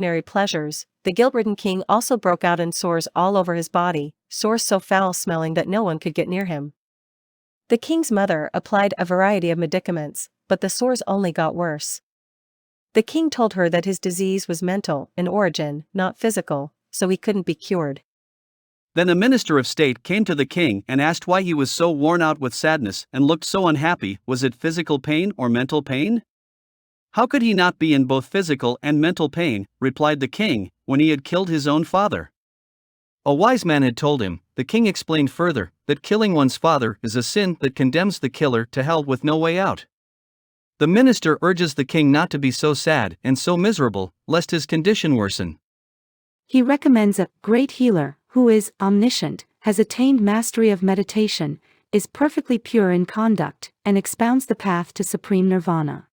ordinary pleasures, the guilt-ridden king also broke out in sores all over his body, sores so foul-smelling that no one could get near him. The king's mother applied a variety of medicaments, but the sores only got worse. The king told her that his disease was mental in origin, not physical, so he couldn't be cured. Then a minister of state came to the king and asked why he was so worn out with sadness and looked so unhappy. Was it physical pain or mental pain? How could he not be in both physical and mental pain, replied the king, when he had killed his own father? A wise man had told him. The king explained further that killing one's father is a sin that condemns the killer to hell with no way out. The minister urges the king not to be so sad and so miserable, lest his condition worsen. He recommends a great healer, who is omniscient, has attained mastery of meditation, is perfectly pure in conduct, and expounds the path to supreme nirvana.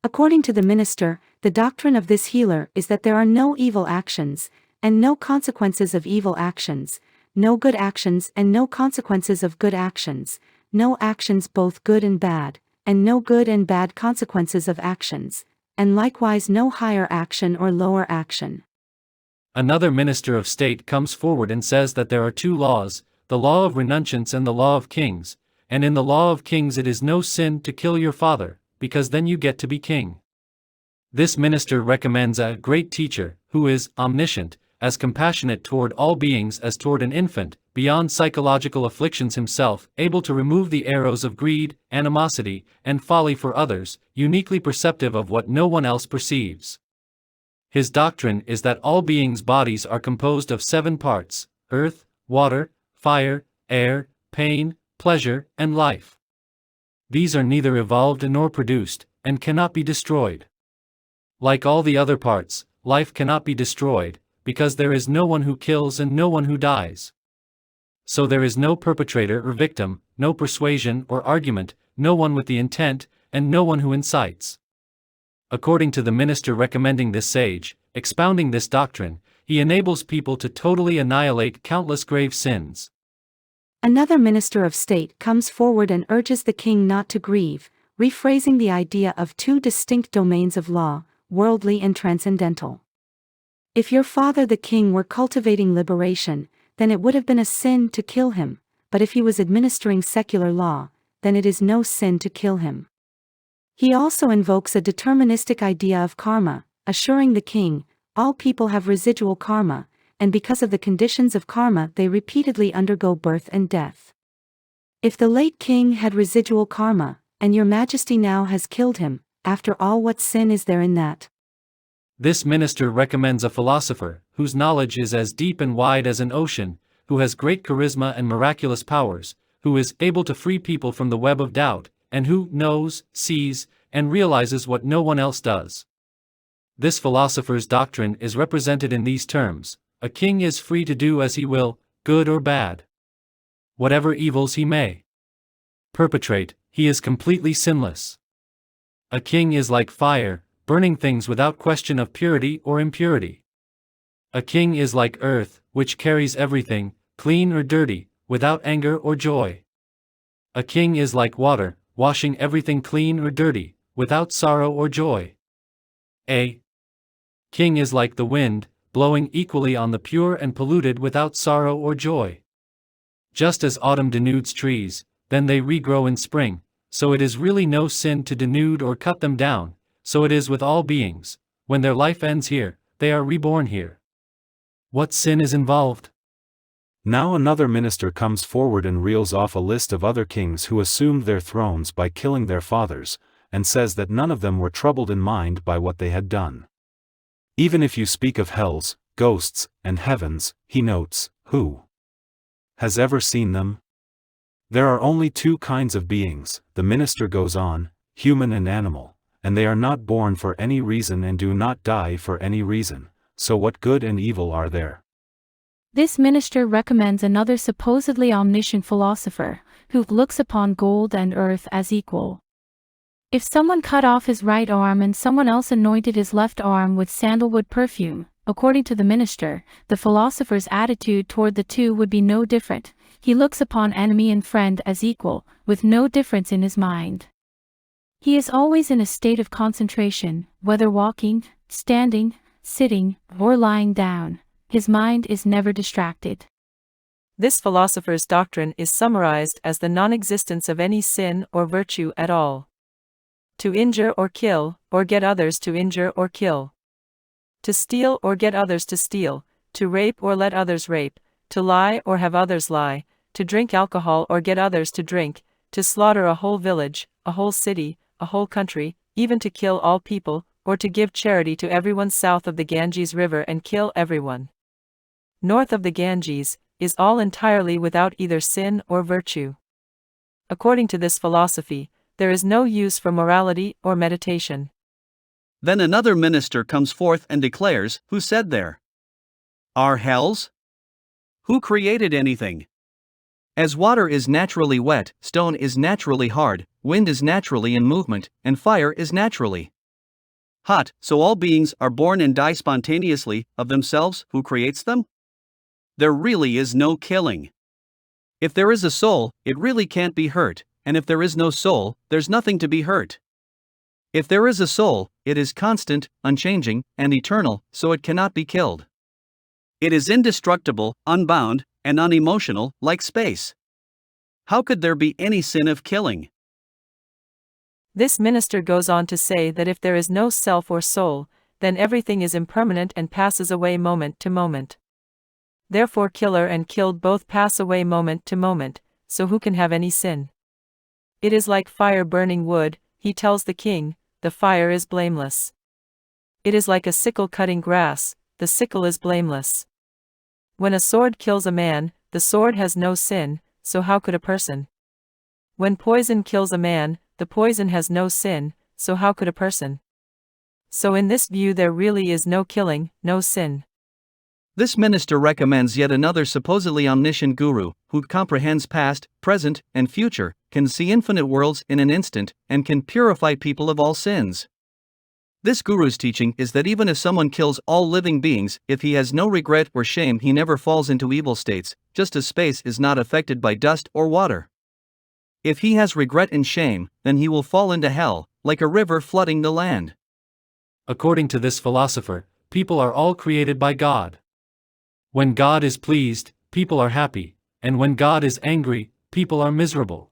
According to the minister, the doctrine of this healer is that there are no evil actions, and no consequences of evil actions, no good actions and no consequences of good actions, no actions both good and bad, and no good and bad consequences of actions, and likewise no higher action or lower action. Another minister of state comes forward and says that there are two laws, the law of renunciance and the law of kings, and in the law of kings it is no sin to kill your father, because then you get to be king. This minister recommends a great teacher, who is omniscient, as compassionate toward all beings as toward an infant, beyond psychological afflictions himself, able to remove the arrows of greed, animosity, and folly for others, uniquely perceptive of what no one else perceives. His doctrine is that all beings' bodies are composed of 7 parts: earth, water, fire, air, pain, pleasure, and life. These are neither evolved nor produced, and cannot be destroyed. Like all the other parts, life cannot be destroyed, because there is no one who kills and no one who dies. So there is no perpetrator or victim, no persuasion or argument, no one with the intent, and no one who incites. According to the minister recommending this sage, expounding this doctrine, he enables people to totally annihilate countless grave sins. Another minister of state comes forward and urges the king not to grieve, rephrasing the idea of 2 distinct domains of law, worldly and transcendental. If your father the king were cultivating liberation, then it would have been a sin to kill him, but if he was administering secular law, then it is no sin to kill him. He also invokes a deterministic idea of karma, assuring the king, all people have residual karma, and because of the conditions of karma they repeatedly undergo birth and death. If the late king had residual karma, and your majesty now has killed him, after all, what sin is there in that? This minister recommends a philosopher, whose knowledge is as deep and wide as an ocean, who has great charisma and miraculous powers, who is able to free people from the web of doubt, and who knows, sees, and realizes what no one else does. This philosopher's doctrine is represented in these terms: a king is free to do as he will, good or bad. Whatever evils he may perpetrate, he is completely sinless. A king is like fire, burning things without question of purity or impurity. A king is like earth, which carries everything, clean or dirty, without anger or joy. A king is like water, washing everything clean or dirty, without sorrow or joy. A king is like the wind, blowing equally on the pure and polluted without sorrow or joy. Just as autumn denudes trees, then they regrow in spring, so it is really no sin to denude or cut them down, so it is with all beings. When their life ends here, they are reborn here. What sin is involved? Now another minister comes forward and reels off a list of other kings who assumed their thrones by killing their fathers, and says that none of them were troubled in mind by what they had done. Even if you speak of hells, ghosts, and heavens, he notes, who has ever seen them? There are only 2 kinds of beings, the minister goes on, human and animal, and they are not born for any reason and do not die for any reason, so what good and evil are there? This minister recommends another supposedly omniscient philosopher, who looks upon gold and earth as equal. If someone cut off his right arm and someone else anointed his left arm with sandalwood perfume, according to the minister, the philosopher's attitude toward the two would be no different. He looks upon enemy and friend as equal, with no difference in his mind. He is always in a state of concentration, whether walking, standing, sitting, or lying down. His mind is never distracted. This philosopher's doctrine is summarized as the non-existence of any sin or virtue at all. To injure or kill, or get others to injure or kill. To steal or get others to steal, to rape or let others rape, to lie or have others lie, to drink alcohol or get others to drink, to slaughter a whole village, a whole city, a whole country, even to kill all people, or to give charity to everyone south of the Ganges River and kill everyone north of the Ganges, is all entirely without either sin or virtue. According to this philosophy, there is no use for morality or meditation. Then another minister comes forth and declares, who said there are hells? Who created anything? As water is naturally wet, stone is naturally hard, wind is naturally in movement, and fire is naturally hot, so all beings are born and die spontaneously, of themselves. Who creates them? There really is no killing. If there is a soul, it really can't be hurt, and if there is no soul, there's nothing to be hurt. If there is a soul, it is constant, unchanging, and eternal, so it cannot be killed. It is indestructible, unbound, and unemotional, like space. How could there be any sin of killing? This minister goes on to say that if there is no self or soul, then everything is impermanent and passes away moment to moment. Therefore killer and killed both pass away moment to moment, so who can have any sin? It is like fire burning wood, he tells the king, the fire is blameless. It is like a sickle cutting grass, the sickle is blameless. When a sword kills a man, the sword has no sin, so how could a person? When poison kills a man, the poison has no sin, so how could a person? So in this view there really is no killing, no sin. This minister recommends yet another supposedly omniscient guru, who comprehends past, present, and future, can see infinite worlds in an instant, and can purify people of all sins. This guru's teaching is that even if someone kills all living beings, if he has no regret or shame, he never falls into evil states, just as space is not affected by dust or water. If he has regret and shame, then he will fall into hell, like a river flooding the land. According to this philosopher, people are all created by God. When God is pleased, people are happy, and when God is angry, people are miserable.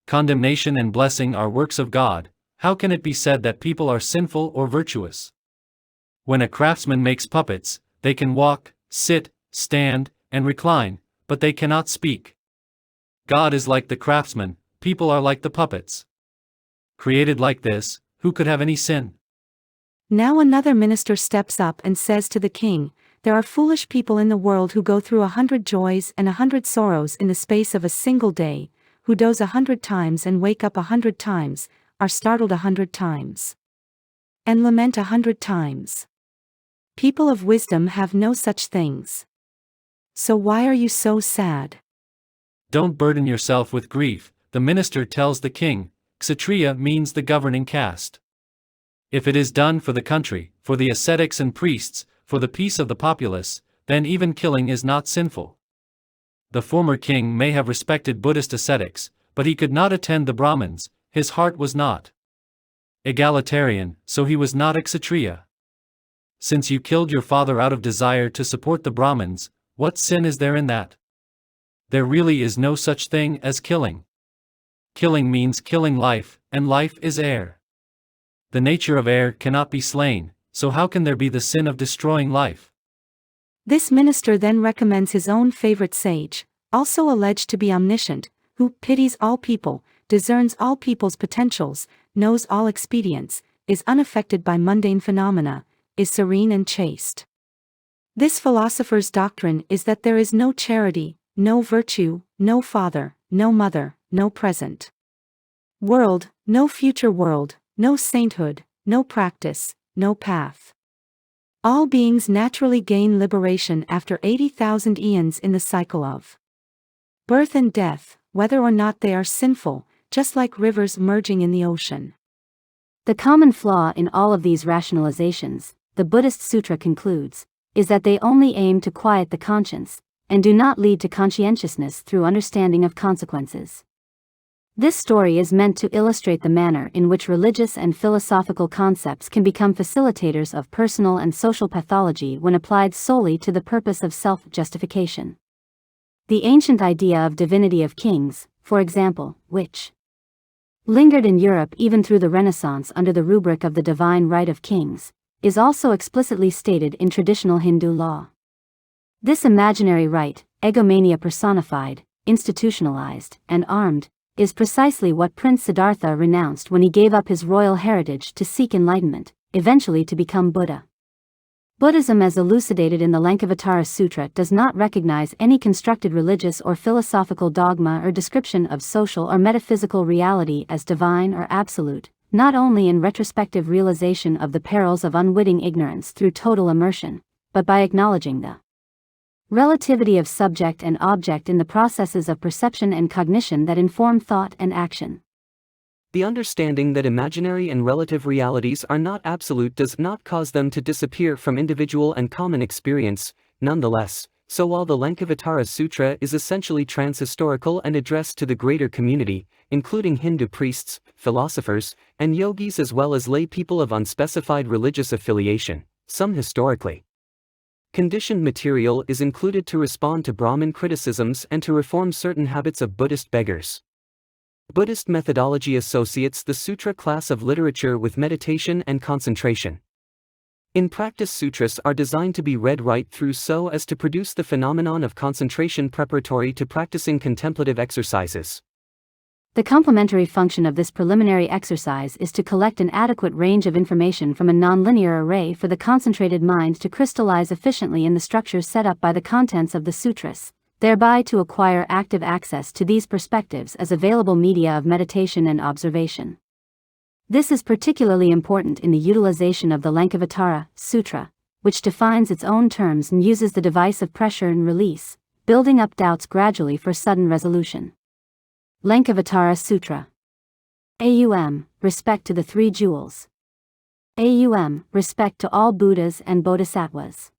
Condemnation and blessing are works of God. How can it be said that people are sinful or virtuous? When a craftsman makes puppets, they can walk, sit, stand, and recline, but they cannot speak. God is like the craftsman, people are like the puppets. Created like this, who could have any sin? Now another minister steps up and says to the king, there are foolish people in the world who go through 100 joys and 100 sorrows in the space of a single day, who doze 100 times and wake up 100 times, are startled 100 times, and lament 100 times. People of wisdom have no such things. So why are you so sad? Don't burden yourself with grief, the minister tells the king. Kshatriya means the governing caste. If it is done for the country, for the ascetics and priests, for the peace of the populace, then even killing is not sinful. The former king may have respected Buddhist ascetics, but he could not attend the Brahmins, his heart was not egalitarian, so he was not a Kshatriya. Since you killed your father out of desire to support the Brahmins, what sin is there in that? There really is no such thing as killing. Killing means killing life, and life is air. The nature of air cannot be slain, so how can there be the sin of destroying life? This minister then recommends his own favorite sage, also alleged to be omniscient, who pities all people, discerns all people's potentials, knows all expedients, is unaffected by mundane phenomena, is serene and chaste. This philosopher's doctrine is that there is no charity, no virtue, no father, no mother, no present world, no future world, no sainthood, no practice, no path. All beings naturally gain liberation after 80,000 eons in the cycle of birth and death, whether or not they are sinful, just like rivers merging in the ocean. The common flaw in all of these rationalizations, the Buddhist sutra concludes, is that they only aim to quiet the conscience, and do not lead to conscientiousness through understanding of consequences. This story is meant to illustrate the manner in which religious and philosophical concepts can become facilitators of personal and social pathology when applied solely to the purpose of self-justification. The ancient idea of divinity of kings, for example, which lingered in Europe even through the Renaissance under the rubric of the divine right of kings, is also explicitly stated in traditional Hindu law. This imaginary right, egomania personified, institutionalized, and armed, is precisely what Prince Siddhartha renounced when he gave up his royal heritage to seek enlightenment, eventually to become Buddha. Buddhism, as elucidated in the Lankavatara Sutra, does not recognize any constructed religious or philosophical dogma or description of social or metaphysical reality as divine or absolute, not only in retrospective realization of the perils of unwitting ignorance through total immersion, but by acknowledging the relativity of subject and object in the processes of perception and cognition that inform thought and action. The understanding that imaginary and relative realities are not absolute does not cause them to disappear from individual and common experience, nonetheless. So while the Lankavatara Sutra is essentially transhistorical and addressed to the greater community, including Hindu priests, philosophers, and yogis as well as lay people of unspecified religious affiliation, some historically conditioned material is included to respond to Brahmin criticisms and to reform certain habits of Buddhist beggars. Buddhist methodology associates the sutra class of literature with meditation and concentration. In practice, sutras are designed to be read right through so as to produce the phenomenon of concentration preparatory to practicing contemplative exercises. The complementary function of this preliminary exercise is to collect an adequate range of information from a nonlinear array for the concentrated mind to crystallize efficiently in the structure set up by the contents of the sutras, thereby to acquire active access to these perspectives as available media of meditation and observation. This is particularly important in the utilization of the Lankavatara Sutra, which defines its own terms and uses the device of pressure and release, building up doubts gradually for sudden resolution. Lankavatara Sutra. AUM, respect to the three jewels. AUM, respect to all Buddhas and Bodhisattvas.